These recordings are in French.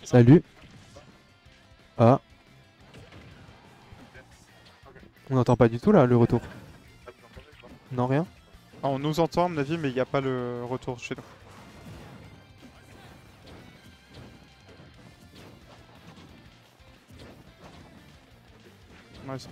Salut. Ah. On n'entend pas du tout là le retour. Non, rien. Ah, on nous entend à mon avis, mais il n'y a pas le retour chez nous. Nice.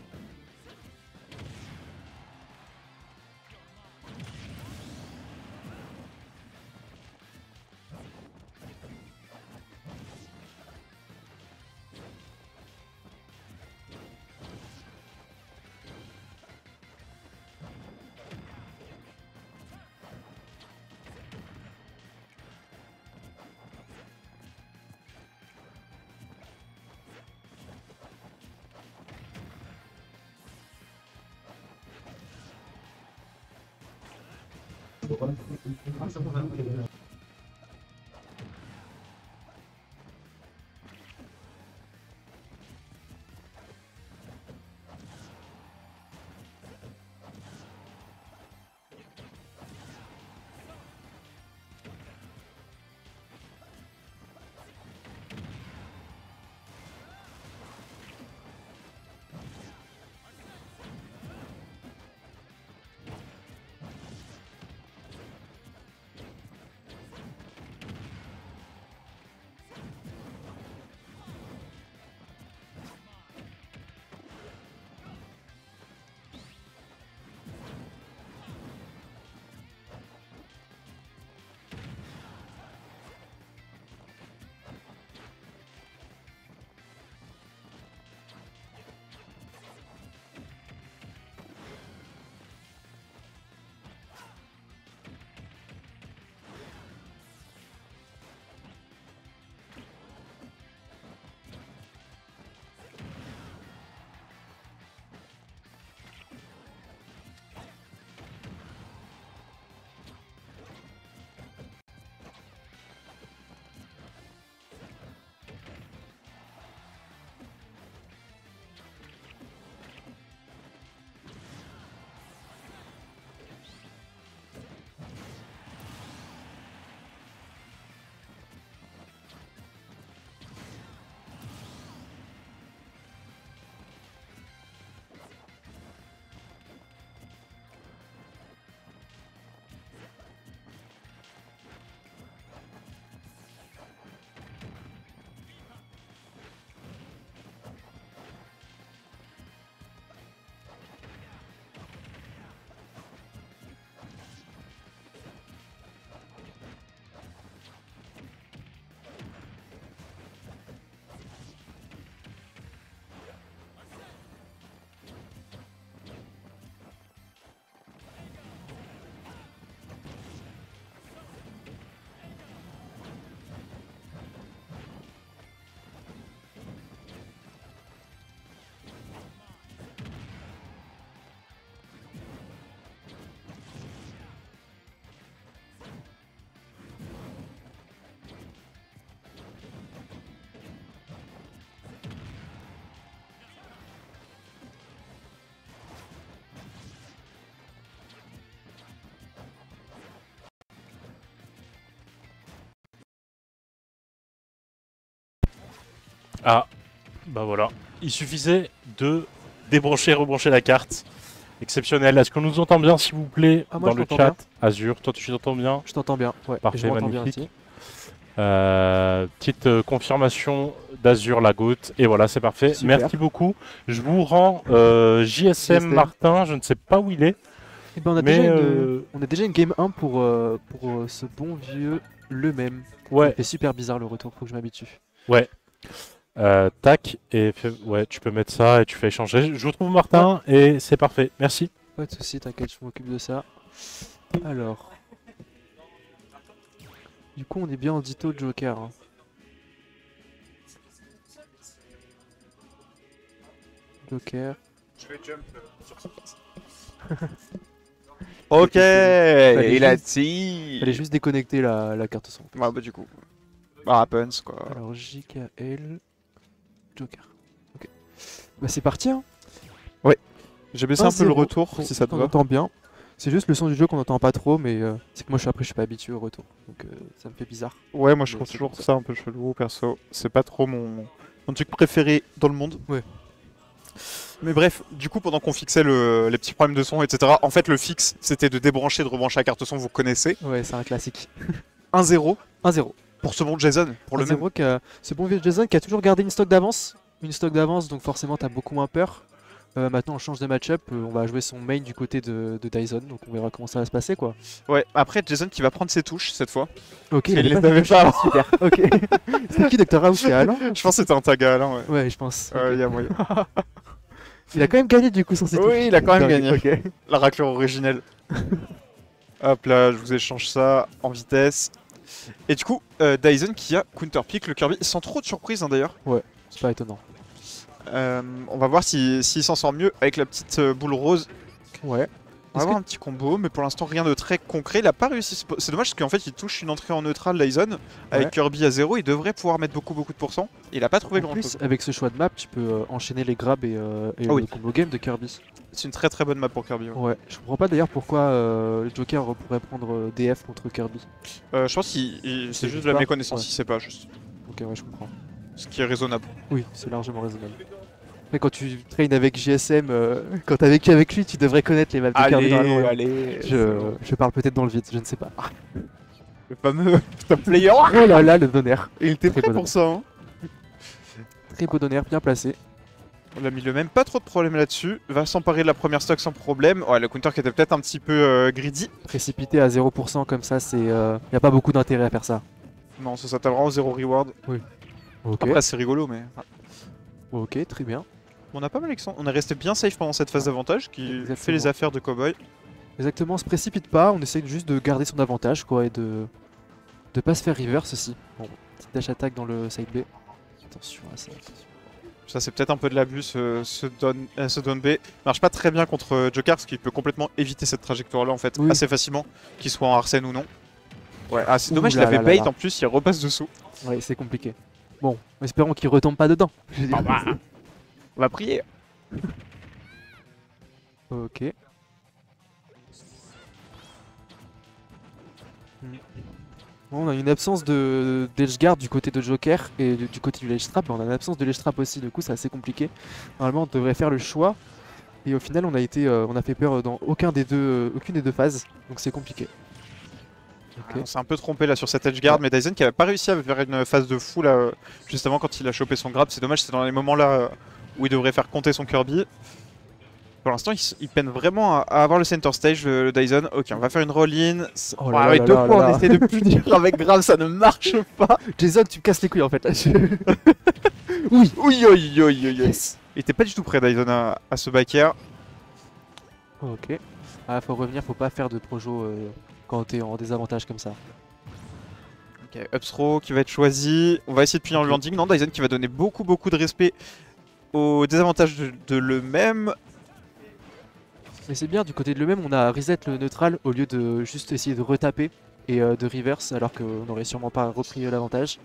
Ah, bah voilà. Il suffisait de débrancher, rebrancher la carte. Exceptionnel. Est-ce qu'on nous entend bien, s'il vous plaît, Ah, moi, dans je le t'entends chat? bien. Azur, toi tu t'entends bien? Je t'entends bien. Ouais. Parfait, Et je m'entends bien magnifique. aussi. Petite confirmation d'Azur, la goutte. Et voilà, c'est parfait. Super. Merci beaucoup. Je vous rends JSM Martin. Je ne sais pas où il est. Et ben, on a déjà une game 1 pour ce bon vieux le même. Ouais. Il fait super bizarre le retour, faut que je m'habitue. Ouais. Tac. Et ouais, tu peux mettre ça et tu fais échanger. Je retrouve Martin et c'est parfait. Merci. Pas de soucis, t'inquiète, je m'occupe de ça. Alors. Du coup, on est bien en Ditto Joker. Hein. Joker. Je vais jump sur ce Ok, Fallait il a juste- dit. Fallait juste déconnecter la carte son. Ouais, bah du coup. Bah, happens quoi. Alors, JKL. Joker. Ok. Bah, c'est parti, hein. J'ai baissé un peu le 1-0. retour, Bon, si ça te on va. entend bien. C'est juste le son du jeu qu'on n'entend pas trop, mais c'est que moi je suis pas habitué au retour, donc ça me fait bizarre. Ouais, moi je Mais trouve c'est toujours comme ça. ça un peu chelou, perso. C'est pas trop mon truc préféré dans le monde. Ouais. Mais bref, du coup, pendant qu'on fixait les petits problèmes de son, etc., en fait, le fixe, c'était de débrancher, de rebrancher la carte son, vous connaissez. Ouais, c'est un classique. 1-0 1-0. pour ce bon Jason, pour le même. 1-0 ce bon vieux Jason qui a toujours gardé une stock d'avance. Une stock d'avance, donc forcément t'as beaucoup moins peur. Maintenant on change de match-up, on va jouer son main du côté de Dyson, donc on verra comment ça va se passer quoi. Ouais, après, Jason qui va prendre ses touches cette fois. Ok, Il avait les de avait touche. pas avant. Super, ok. C'était qui Dr House? C'est Alain? Je pense que c'était un tag à Alain, ouais. Ouais, je pense. Ouais, il y a moyen. Il a quand même gagné du coup sur ses touches. Oui, il a quand même Dingue, gagné. ok. La raclure originelle. Hop là, je vous échange ça en vitesse. Et du coup, Dyson qui a counterpick le Kirby sans trop de surprise hein, d'ailleurs. C'est pas étonnant. On va voir s'il s'en sort mieux avec la petite boule rose. Ouais. On va avoir un petit combo, mais pour l'instant rien de très concret. Il a pas réussi. C'est dommage parce qu'en fait il touche une entrée en neutral Dyson. Avec Ouais. Kirby à 0, il devrait pouvoir mettre beaucoup de pourcents. Il a pas trouvé En grand plus, chose. avec ce choix de map, tu peux enchaîner les grabs et Ah oui. le combo game de Kirby. C'est une très bonne map pour Kirby. Ouais. Ouais, je comprends pas d'ailleurs pourquoi le Joker pourrait prendre DF contre Kirby. Je pense que c'est C'est juste de la pas- méconnaissance, ouais. il sait pas juste. Ok, ouais, je comprends. Ce qui est raisonnable. Oui, c'est largement raisonnable. Mais quand tu traînes avec JSM, quand t'as vécu avec lui, tu devrais connaître les maps de Kirby normalement. Ouais. allez. Je parle peut-être dans le vide, je ne sais pas. Le fameux top player. Oh là là, le donner. Il était Très prêt bon. pour ça. Hein. Très beau donner, bien placé. On a mis le même, pas trop de problème là-dessus. Va s'emparer de la première stock sans problème. Ouais, le counter qui était peut-être un petit peu greedy. Précipité à 0% comme ça, c'est y a pas beaucoup d'intérêt à faire ça. Non, ça t'as vraiment zéro reward. Ok, Après, c'est rigolo, mais. ok, très bien. On a pas mal on est resté bien safe pendant cette phase d'avantage qui Exactement. fait les affaires de Cowboy. Exactement, on se précipite pas, on essaye juste de garder son avantage quoi et de pas se faire reverse aussi. Bon, petite dash attack dans le side B. Attention à ça. Attention. Ça, c'est peut-être un peu de l'abus, ce down B. Marche pas très bien contre Joker parce qu'il peut complètement éviter cette trajectoire-là en fait, Oui. assez facilement, qu'il soit en Arsène ou non. Ouais, ah, c'est Ouh dommage, il là avait là bait là. en plus, il repasse dessous. Ouais, c'est compliqué. Bon, espérons qu'il retombe pas dedans. Je veux dire. On va prier. Ok. Bon, on a une absence de d'edgeguard du côté de Joker et du côté du ledge trap, mais on a une absence de ledge trap aussi, du coup c'est assez compliqué. Normalement on devrait faire le choix et au final on a fait peur dans aucune des deux phases, donc c'est compliqué. Ok. On s'est un peu trompé là sur cette edge guard, mais Dyson qui avait pas réussi à faire une phase de fou là, juste avant quand il a chopé son grab. C'est dommage, c'est dans les moments là où il devrait faire compter son Kirby. Pour l'instant, il peine vraiment à avoir le center stage, le Dyson. Ok, on va faire une roll-in. Oh là Ouais, là deux là fois, là. on essaie de punir avec grave, ça ne marche pas. Jason, tu me casses les couilles en fait là. Oui. Oui, oui, oui, oui, oui. Yes. Il était pas du tout prêt, Dyson, à ce back air. Ok. Ah, faut revenir, faut pas faire de projo quand t'es en désavantage comme ça. Ok, up throw qui va être choisi. On va essayer de punir le landing. Non, Dyson qui va donner beaucoup de respect au désavantage de le même. Mais c'est bien, du côté de le même, on a reset le neutral au lieu de juste essayer de retaper et de reverse alors qu'on n'aurait sûrement pas repris l'avantage.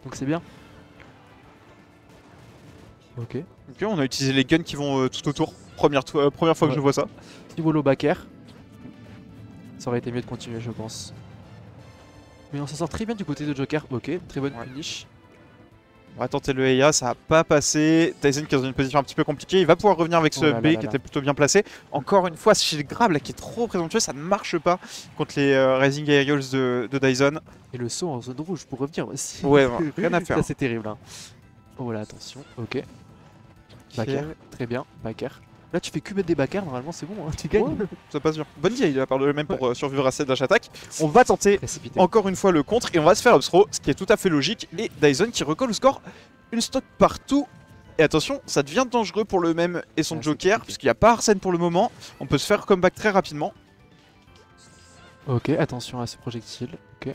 Donc c'est bien. Ok. Ok, on a utilisé les guns qui vont tout autour. Première fois que Ouais. je vois ça. Petit wall au back air. Ça aurait été mieux de continuer, je pense. Mais on s'en sort très bien du côté de Joker. Ok, très bonne Ouais. punish. On va tenter le EA, ça a pas passé. Tyson qui est dans une position un petit peu compliquée. Il va pouvoir revenir avec ce Oh là là B là qui là. était plutôt bien placé. Encore une fois, chez le grab là qui est trop présomptueux, ça ne marche pas contre les Rising Aerials de Dyson. Et le saut en zone rouge pour revenir aussi. Ouais, rien à faire. Ça c'est terrible. Hein. Oh là, attention. Ok. Back air. Très bien. Back air. Là tu fais que mettre des back air, normalement c'est bon, hein, tu gagnes. Ouais, ça passe bien. Bonne idée, il a parlé même pour survivre à cette dash attack. On va tenter Précipité. encore une fois le contre et on va se faire up throw, ce qui est tout à fait logique. Et Dyson qui recolle au score. Une stock partout. Et attention, ça devient dangereux pour le même et son Ah, c'est Joker, compliqué. puisqu'il n'y a pas Arsène pour le moment. On peut se faire comeback très rapidement. Ok, attention à ce projectile. Ok.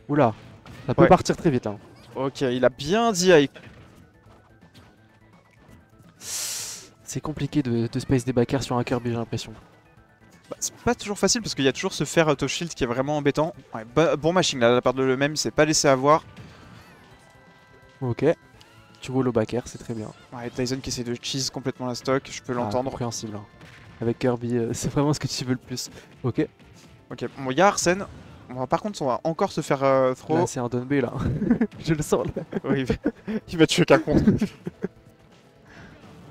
Oula, ça peut Ouais. partir très vite là. Ok, il a bien dit à C'est compliqué de space des backers sur un Kirby, j'ai l'impression. Bah, c'est pas toujours facile parce qu'il y a toujours ce fer auto shield qui est vraiment embêtant. Ouais, bon machine là, de la part de le même, il s'est pas laissé avoir. Ok. Tu wall au backer, c'est très bien. Ouais, Tyson qui essaie de cheese complètement la stock, je peux Ah, l'entendre. compréhensible. Hein. avec Kirby, c'est vraiment ce que tu veux le plus. Ok, Ok, bon, il y a Arsène. Par contre, on va encore se faire throw. là c'est un down B là. Je le sens là. Oui, il va tuer qu'un con.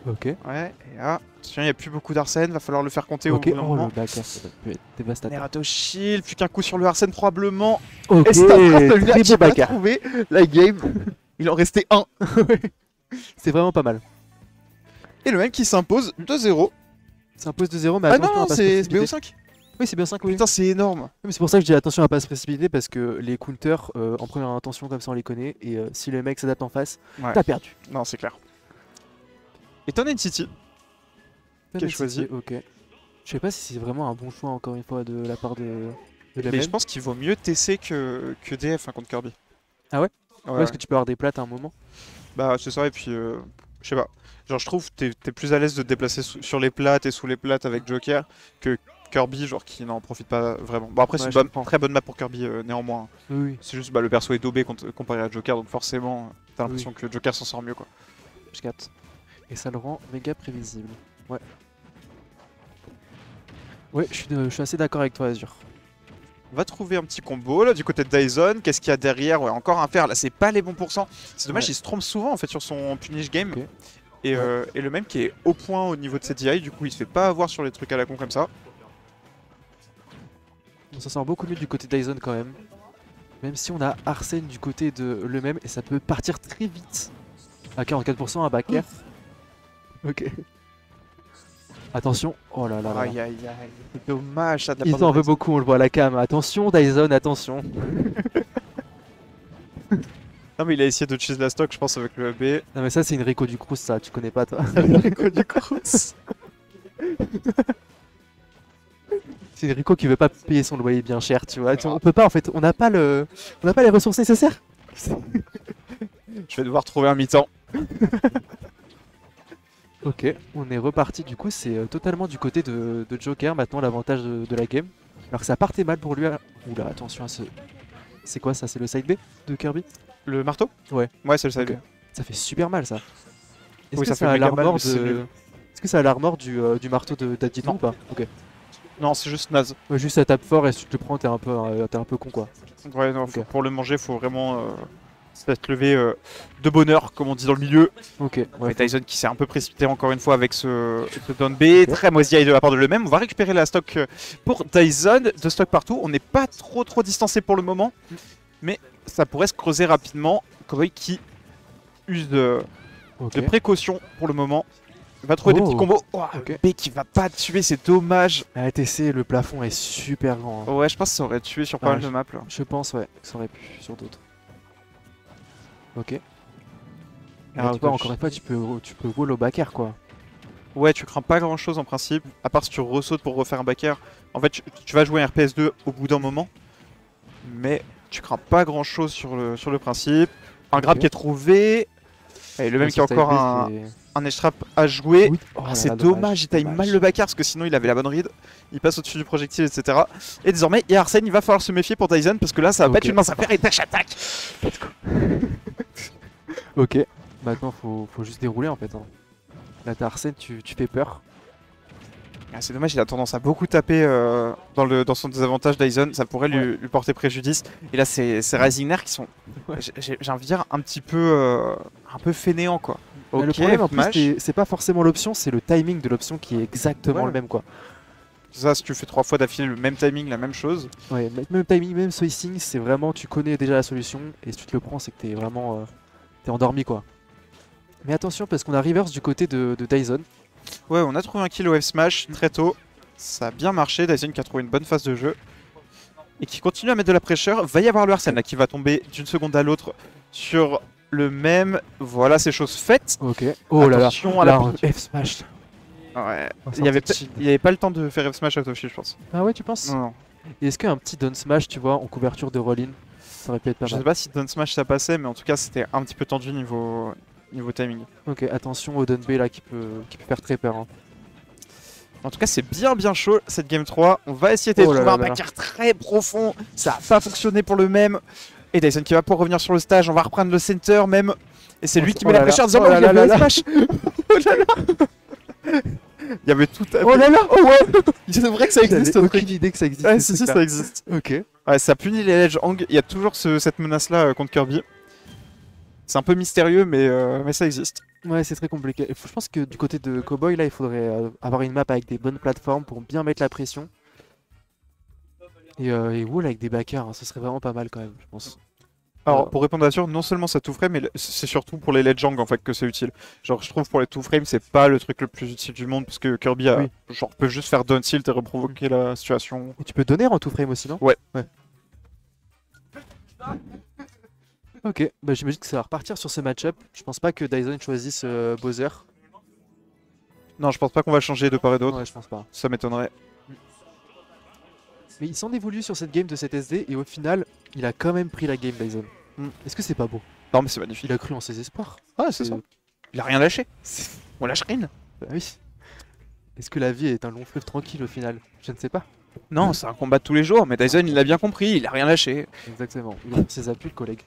Ok, Ouais, et là, attention, il n'y a plus beaucoup d'Arsène, va falloir le faire compter ok, au bout d'un oh moment. le backer, ça peut être dévastateur. Nerato shield, plus qu'un coup sur le Arsène probablement. Ok, Et c'est après celui-là très qui beau va backer. trouver la game. Il en restait un. C'est vraiment pas mal. Et le même qui s'impose 2-0. C'est un poste de 0, mais Ah attention non, à pas se c'est précipiter. BO5. Oui, c'est bien 5, oui. Putain, c'est énorme. Mais c'est pour ça que je dis attention à pas se précipiter parce que les counters en première intention comme ça on les connaît et si le mec s'adapte en face, Ouais. t'as perdu. Non, c'est clair. Et Ton City. Qui est choisi. Ok. Je sais pas si c'est vraiment un bon choix encore une fois de la part de la Mais je même. pense qu'il vaut mieux TC que DF contre Kirby. Ah ouais Ouais, Ouais, est-ce que tu peux avoir des plates à un moment? Bah c'est ça et puis je sais pas. Genre je trouve que t'es plus à l'aise de te déplacer sur les plates et sous les plates avec Joker que Kirby genre qui n'en profite pas vraiment. Bon après Ouais, c'est je une comprends. très bonne map pour Kirby néanmoins. Oui, oui. C'est juste bah, le perso est daubé comparé à Joker donc forcément t'as l'impression que Joker s'en sort mieux quoi. Je capte. Et ça le rend méga prévisible. Ouais. Ouais, je suis assez d'accord avec toi, Azur. On va trouver un petit combo là du côté de Dyson. Qu'est-ce qu'il y a derrière? Ouais, encore un fer. Là, c'est pas les bons pourcents. C'est dommage, Ouais. il se trompe souvent en fait sur son punish game. Ok. Et le même qui est au point au niveau de ses DI, du coup il se fait pas avoir sur les trucs à la con comme ça. On s'en sort beaucoup mieux du côté Dyson quand même. Même si on a Arsène du côté de le même et ça peut partir très vite. À 44% à back air. Ok. Attention. Oh là là là. Aïe aïe aïe. C'est dommage ça de la Il part t'en de veut Dyson. beaucoup, on le voit à la cam. Attention Dyson, attention. Non mais il a essayé de cheese la stock je pense avec le AB. Non mais ça c'est une Rico du Crous ça, tu connais pas toi. Rico du Crous. C'est une Rico qui veut pas payer son loyer bien cher, tu vois. On peut pas en fait, on n'a pas les ressources nécessaires. Je vais devoir trouver un mi-temps. Ok, on est reparti du coup, c'est totalement du côté de Joker maintenant l'avantage de la game. Alors que ça partait mal pour lui. Oula, attention à ce... C'est quoi ça? C'est le side B de Kirby? Le marteau? Ouais. Ouais c'est le side Ok. Ça fait super mal ça. Est-ce Oui, que ça fait ça a méga mal, l'armor mais c'est nul. de... Est-ce que ça a l'armor du marteau d'Aditon Non. ou pas? Ok. Non c'est juste naze. Ouais, juste ça tape fort et si tu te le prends t'es un peu con quoi. Ouais non, Ok. pour le manger faut vraiment s'être levé de bonheur comme on dit dans le milieu. Ok, ouais. Et Dyson qui s'est un peu précipité encore une fois avec ce down B. Très moisiaille de la part de le même. On va récupérer la stock pour Dyson. De stock partout. On n'est pas trop distancé pour le moment. Mais ça pourrait se creuser rapidement. Cowboy qui use Ok. de précaution pour le moment. Il va trouver des petits Oh. combos. Oh, Ok. B qui va pas tuer, c'est dommage. À ATC, le plafond est super grand. Hein. Ouais, je pense que ça aurait tué sur pas Ah, mal de maps là. Je pense, ouais, que ça aurait pu sur d'autres. Ok. Ah, tu vois, ok. encore une fois, tu peux wall au back air quoi. Ouais, tu crains pas grand chose en principe, à part si tu ressautes pour refaire un backer. En fait, tu vas jouer un RPS2 au bout d'un moment, mais tu crains pas grand chose sur le principe. Un grab Ok. qui est trouvé, et le même Ouais, qui a sur encore side B, un edge trap à jouer. oui. Oh là C'est là, dommage, il taille dommage. mal le backer parce que sinon il avait la bonne read. Il passe au-dessus du projectile, etc. Et désormais, il y a Arsène, il va falloir se méfier pour Dyson parce que là, ça va pas Ok. être une mince affaire et dash attack. Ok. Maintenant, faut juste dérouler en fait. Hein. Là, t'as Arsène, tu fais peur. Ah, c'est dommage, il a tendance à beaucoup taper dans son désavantage Dyson, ça pourrait lui porter préjudice. Et là, c'est Rising Air qui sont, Ouais. j'ai envie de dire, un peu fainéants quoi. Mais Ok, le problème en plus, Smash. c'est pas forcément l'option, c'est le timing de l'option qui est exactement Ouais. le même quoi. Ça, si tu fais 3 fois d'affilée le même timing, la même chose. Ouais, même timing, même switching, c'est vraiment, tu connais déjà la solution et si tu te le prends, c'est que t'es vraiment, t'es endormi quoi. Mais attention parce qu'on a reverse du côté de Dyson. Ouais, on a trouvé un kill au F-Smash très tôt. Ça a bien marché, Dyson qui a trouvé une bonne phase de jeu. Et qui continue à mettre de la pressure. Va y avoir le Arsène là, qui va tomber d'une seconde à l'autre sur le même. Voilà, c'est chose faite. Ok. Oh là là. Attention à la Là, F smash. Ouais. On Il y avait, sortit de shield. il y avait pas le temps de faire F-Smash out of shield, je pense. Ah ouais, tu penses? Non, non. Et est-ce qu'un petit down smash, tu vois, en couverture de roll-in, ça aurait pu être pas Je sais mal. pas si down smash ça passait, mais en tout cas c'était un petit peu tendu niveau timing. Ok, attention au down B là qui peut faire très peur. Hein. En tout cas c'est bien chaud cette game 3. On va essayer de Oh là trouver là un là là. backer très profond. Ça a pas fonctionné pour le même. Et Dyson qui va pouvoir revenir sur le stage. On va reprendre le center même. Et c'est lui qui met Oh la là là. pression en disant Oh là il a là le là. smash. Oh là là. Il y avait tout à Oh là là. Oh ouais. C'est vrai que ça existe, J'avais ce truc. aucune idée que ça existe. Ouais, si, ça existe. Ok. Ouais, ça punit les Ledge Hang. Il y a toujours cette menace-là contre Kirby. C'est un peu mystérieux, mais ça existe. Ouais, c'est très compliqué. Je pense que du côté de Cowboy, là, il faudrait avoir une map avec des bonnes plateformes pour bien mettre la pression. Et Wall avec des backers, hein, ce serait vraiment pas mal quand même, je pense. Alors, pour répondre à ça, non seulement ça tout frame, mais c'est surtout pour les Ledge Hang en fait que c'est utile. Genre, je trouve pour les two frame, c'est pas le truc le plus utile du monde parce que Kirby genre, peut juste faire down tilt et reprovoquer la situation. Et tu peux donner en two frame aussi, non? Ouais. Ok, bah j'imagine que ça va repartir sur ce match-up. Je pense pas que Dyson choisisse Bowser. Non, je pense pas qu'on va changer de part et d'autre. Ouais, je pense pas. Ça m'étonnerait. Mais il s'en évolue sur cette game de cet SD et au final, il a quand même pris la game, Dyson. Est-ce que c'est pas beau? Non, mais c'est magnifique. Il a cru en ses espoirs. Ah, c'est ça. Il a rien lâché. On lâche rien. Bah oui. Est-ce que la vie est un long fleuve tranquille au final? Je ne sais pas. Non, c'est un combat de tous les jours, mais Dyson il l'a bien compris, il a rien lâché. Exactement. Il a ses appuis, le collègue.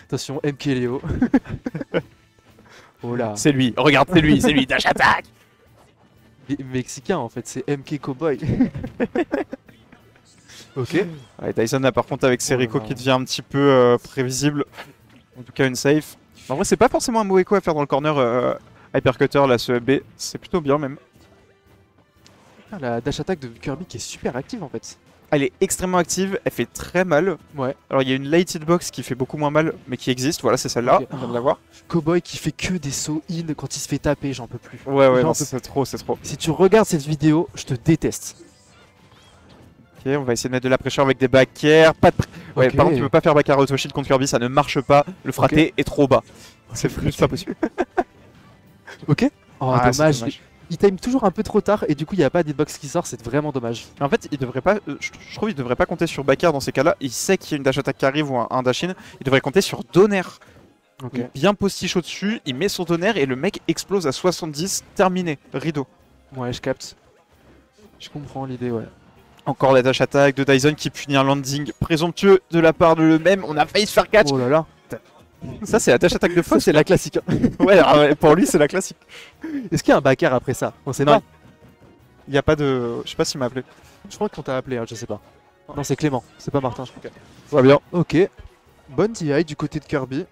Attention, MK Léo. Oh là. C'est lui, regarde, c'est lui, dash attack. Mexicain en fait, c'est MK Cowboy. Ok. Ouais, Dyson a par contre avec ses Oh là Rico là. qui devient un petit peu prévisible. En tout cas une safe. En vrai c'est pas forcément un mauvais coup à faire dans le corner Hypercutter là ce B. C'est plutôt bien même. Ah, la dash attack de Kirby qui est super active en fait. Elle est extrêmement active, elle fait très mal. Ouais. Alors il y a une late hitbox qui fait beaucoup moins mal mais qui existe, voilà c'est celle-là, Ok. on vient de la voir. Cowboy qui fait que des sauts in quand il se fait taper, j'en peux plus. Ouais J'en non peux- c'est trop, c'est trop. Si tu regardes cette vidéo, je te déteste. Ok, on va essayer de mettre de la pression avec des back air. Pas de ouais, Ok. par contre tu peux pas faire back air auto shield contre Kirby, ça ne marche pas. Le fraté est trop bas. C'est Ok. juste pas possible. Ok. Oh Ah, c'est dommage. dommage. Il time toujours un peu trop tard et du coup il n'y a pas d'hitbox qui sort, c'est vraiment dommage. Mais en fait, il devrait pas, je trouve qu'il devrait pas compter sur back air dans ces cas-là. Il sait qu'il y a une dash attack qui arrive ou un dash in. Il devrait compter sur donner. Ok. Il bien postiche au-dessus, il met son donner et le mec explose à 70. Terminé. Rideau. Ouais, je capte. Je comprends l'idée, ouais. Encore la dash attack de Dyson qui punit un landing présomptueux de la part de le même. On a failli se faire catch. Oh là là. Ça, c'est la dash attack de Ça fausse. c'est la classique. Ouais, alors, ouais, pour lui, c'est la classique. Est-ce qu'il y a un backer après ça? On sait Non. pas. Il y a pas de. Je sais pas s'il m'a appelé. Je crois qu'on t'a appelé, hein, je sais pas. Non, c'est Clément, c'est pas Martin, je crois. Ça va bien. Ok. Bonne DI du côté de Kirby.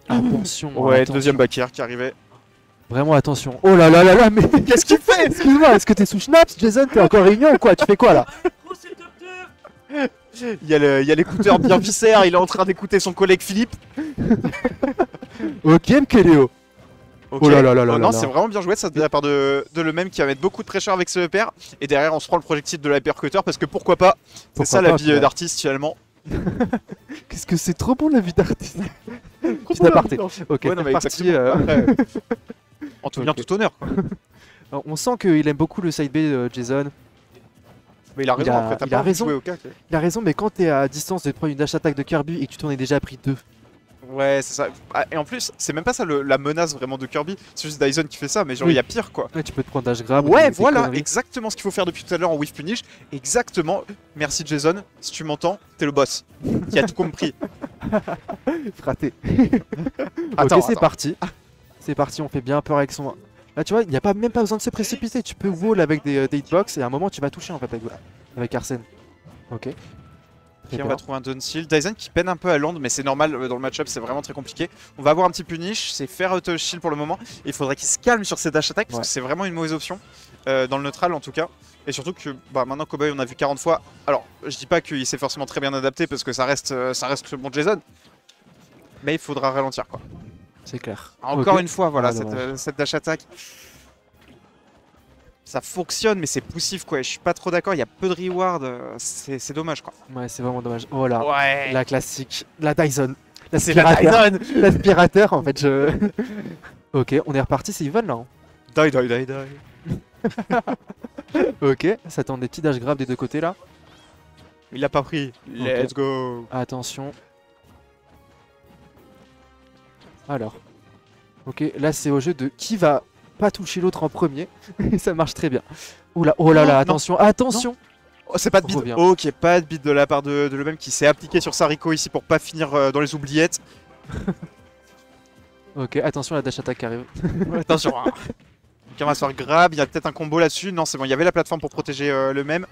Attention. Ouais, attention. deuxième back air qui arrivait. Vraiment attention. Oh là là là là, mais qu'est-ce qu'il fait? Excuse-moi, est-ce que t'es sous Schnaps, Jason? T'es encore réunion ou quoi? Tu fais quoi là? Il y a l'écouteur bien viscère, il est en train d'écouter son collègue Philippe. Ok, Mkeléo. Ok. Oh là là là là Oh non, là. c'est vraiment bien joué ça de la part de le même qui va mettre beaucoup de pression avec ce EPR. Et derrière, on se prend le projectile de l'hypercutter parce que pourquoi pas. C'est Pourquoi ça la pas, vie quoi. d'artiste finalement. Qu'est-ce que c'est trop bon la vie d'artiste. Petit aparté. Ok, Ouais, non, mais parti. exactement. Après, en tout bien, Ok. tout honneur. Quoi. Alors, on sent qu'il aime beaucoup le side B, Jason. Mais il a raison, a- après, t'as il pas a envie de raison. jouer au cac. Il a raison, mais quand t'es à distance de te prendre une dash attack de Kirby et que tu t'en es déjà pris deux. Ouais, c'est ça. Ah, et en plus, c'est même pas ça la menace vraiment de Kirby. C'est juste Dyson qui fait ça, mais genre, Oui. il y a pire quoi. Ouais, tu peux te prendre dash grab. Ouais, des voilà, conneries. exactement ce qu'il faut faire depuis tout à l'heure en Whiff Punish. Exactement. Merci Jason, si tu m'entends, t'es le boss. Qui a tout compris. Fraté. Attends, ok, c'est attends. parti. C'est parti, on fait bien peur avec son. Là, tu vois, il n'y a pas, même pas besoin de se précipiter. Tu peux wall avec des hitbox et à un moment, tu vas toucher en fait avec Arsène. Ok. Ok, Très on bien. va trouver un down shield. Dyson qui peine un peu à land, mais c'est normal dans le match-up, c'est vraiment très compliqué. On va avoir un petit punish, c'est faire auto shield pour le moment. Il faudrait qu'il se calme sur ses dash attack parce Ouais. que c'est vraiment une mauvaise option dans le neutral en tout cas. Et surtout que bah, maintenant Cowboy on a vu 40 fois. Alors je dis pas qu'il s'est forcément très bien adapté parce que ça reste le bon Jason. Mais il faudra ralentir quoi. C'est clair. Encore Ok. une fois, voilà, Ah, dommage. cette dash attack. Ça fonctionne mais c'est poussif quoi. Je suis pas trop d'accord, il y a peu de reward. C'est dommage quoi. Ouais, c'est vraiment dommage. Oh là. Ouais. La classique. La Dyson. C'est la L'aspirateur. Dyson. L'aspirateur, en fait, je. Ok, on est reparti, c'est Yvonne là. Hein. Die. Ok, ça tente des petits dash grab des deux côtés là. Il l'a pas pris. Let's go. Attention. Alors. Ok, là c'est au jeu de qui va pas toucher l'autre en premier. Et ça marche très bien. Oula, oh là Non, là, non. attention, attention. Oh, c'est pas de Trop bid. bien. Ok, pas de bid de la part de le même qui s'est appliqué sur Sariko ici pour pas finir dans les oubliettes. Ok, attention la dash attack qui arrive. Attention. Hein. Qui va se faire grab, il y a peut-être un combo là-dessus. Non, c'est bon, il y avait la plateforme pour protéger le même.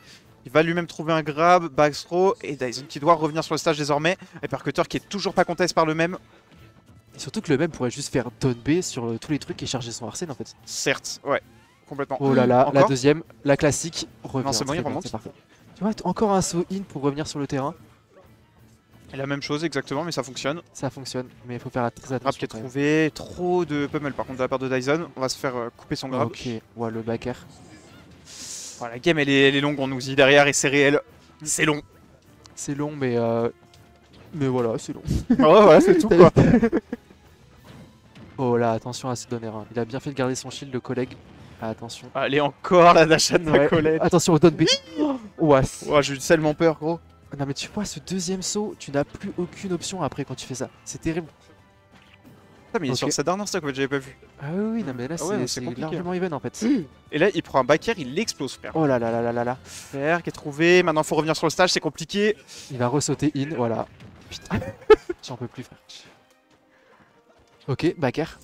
Il va lui-même trouver un grab, backthrow, et Dyson qui doit revenir sur le stage désormais. Et Percuteur qui est toujours pas contest par le même. Et surtout que le même pourrait juste faire down B sur tous les trucs et charger son Arsène en fait. Certes, ouais, complètement. Oh là là, la Encore deuxième, la classique, revient. Non, c'est bon, très il bien, remonte. c'est parfait. Tu vois, encore un saut in pour revenir sur le terrain. Et la même chose exactement, mais ça fonctionne. Ça fonctionne, mais il faut faire très Grab attention. qui est quand même. trouvé, trop de pummel par contre de la part de Dyson. On va se faire couper son grab. Ok, ouais, le backer. Voilà, la game elle est longue, on nous dit derrière et c'est réel. C'est long. C'est long, mais voilà, c'est long. Ouais, voilà, c'est tout quoi. Oh là, attention à se donner un. Il a bien fait de garder son shield, le collègue. Ah, attention. Allez, encore la Dasha de Ouais. ma collègue. Attention au down B. Ouais. Oh, j'ai eu tellement peur, gros. Non mais tu vois, ce deuxième saut, tu n'as plus aucune option après quand tu fais ça. C'est terrible. Ah, mais il est Ok. sur sa dernière stack, en fait, j'avais pas vu. Ah oui, oui, non mais là Ah ouais, c'est c'est compliqué. largement even en fait. Et là, il prend un back air, il l'explose, frère. Oh là là là là là là. Frère qui est trouvé, maintenant faut revenir sur le stage, c'est compliqué. Il va ressauter in, voilà. Putain, j'en peux plus frère. Ok, backer.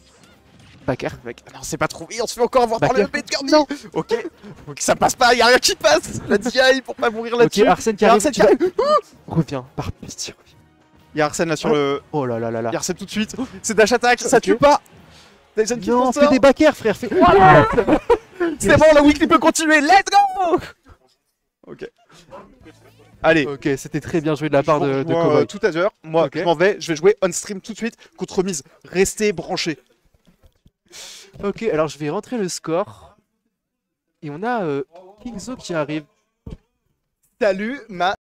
Backer. Mec, ah non, c'est pas trouvé, on se fait encore avoir par Backer. le MP de Kirby. Ok, ok, ça passe pas, y'a rien qui passe. La DI pour pas mourir Ok, là-dessus. Arsène qui Y'a arrive. Arsène tu qui vas- Reviens, par pitié. reviens. Y'a Arsène là sur le. Oh là là là là. Y'a Arsène tout de suite. C'est dash attack, ça Ok. tue pas. Dyson qui Non, fonce fais des backers frère, fais... C'est bon, la weekly peut continuer, let's go. Ok. Allez. Ok, c'était très bien joué de la part de Je vous rejoins, Cowboy. tout à l'heure. Moi, Ok. je m'en vais. Je vais jouer on stream tout de suite contre mise. Restez branchés. Ok, alors je vais rentrer le score. Et on a Kingzo qui arrive. Salut, ma